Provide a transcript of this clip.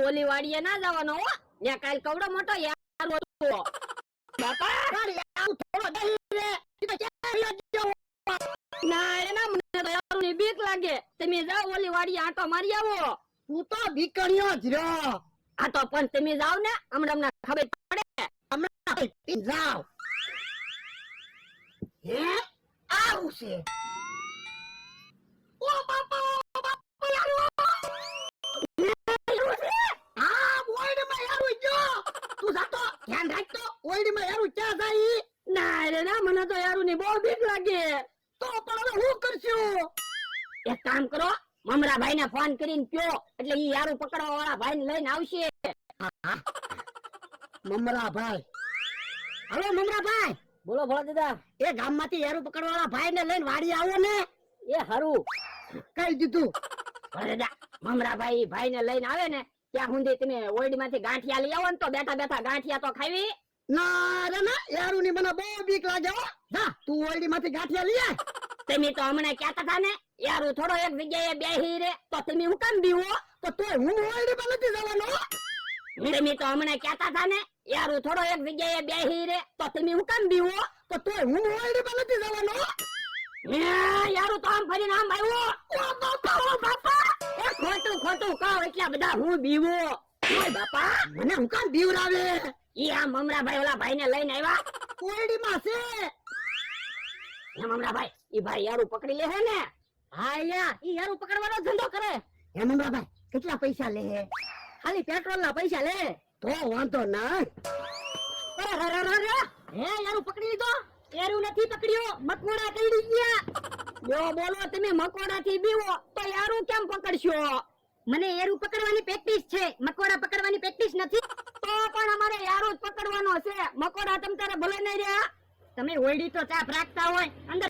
ઓલી વાડીએ ના જવાનો હો. ત્યાં કાલ કવડો મોટો યાર હતો. બાપા થોડો દઈ રે. ના એના મને તો યારની બીક લાગે. તમે જાઓ ઓલી વાડીએ આંટો મારી આવો. તું તો બીકણ્યો જ રહ્યો. આ તો પણ તમે જાવ ને હમણાં ખબર પડે. હમણાં જાવ. હે આવું છે. ઓ બાપા હા ઓઈડમાં યારું ગયો. તું જાતો ધ્યાન રાખતો. ઓઈડમાં યારું ક્યાં જાય? ના રે ના મને તો યારની બહુ બીક લાગે. તો પણ હવે હું કરશું? એક કામ કરો મમરાભાઈ ને ફોન કરીને કયો એટલે ઈ યારું પકડવા વાળા ભાઈ ને લઈને આવશે. મમરાભાઈ. હલો મમરાભાઈ. બોલો ભોળા દાદા. એ ગામમાંથી યારું પકડવા વાળા ભાઈ ને લઈને વાડી આવો ને. એ હારું કહી દીધું. ભોળા દાદા મમરાભાઈ ભાઈ ને લઈને આવે ને ત્યાં સુધી તમે ઓરડી માંથી ગાંઠિયા લઈ આવો ને તો બેઠા બેઠા ગાંઠિયા તો ખાવી. ના રે ના યારું ની મને બહુ બીક લાગે હો. જા તું ઓરડી માંથી ગાંઠિયા લઈ આય. તમે તો હમણાં કહેતા હતા ને યારું થોડો એક જગ્યાએ બેહી રે તો તમે હું કેમ બીવો. તો તોય હું ઓરડી માં નથી જવાનો. તમે તો હમણાં કહેતા હતા ને યારું થોડો એક જગ્યાએ બેહી રે તો તમે હું કેમ બીવો. તો તોય હું ઓરડી માં નથી જવાનો. યારું તો આમ ફરીને આમ આવ્યો. ઓ બાપા એ ખોટું ખોટું કહો એટલા બધા હું બીવો. ઓય બાપા મને હું કામ બીવરાવે. ઈ આ મમરાભાઈ ઓલા ભાઈ ને લઈને આવ્યા. ઓરડી માં છે. હે મમરાભાઈ ઈ ભાઈ યારું પકડી લે હે ને. હા યા ઈ યારું પકડવાનો ધંધો કરે. હે મમરાભાઈ કેટલા પૈસા લે? ખાલી પેટ્રોલ ના પૈસા લે. તો વાંધો ના. હે યારું પકડી લીધો. યારું નથી પકડ્યો મકોડા કરડી ગયા. જો બોલો તમે મકોડા થી બીવો તો યારું કેમ પકડશો? મને યારું પકડવાની પ્રેક્ટિસ છે મકોડા પકડવાની પ્રેક્ટિસ નથી. તો પણ અમારે યારું જ પકડવાનો છે. મકોડા તમ તારે ભલે નહીં રહ્યા. તમે ઓયડી તો ચાપ રાખતા હોય અંદર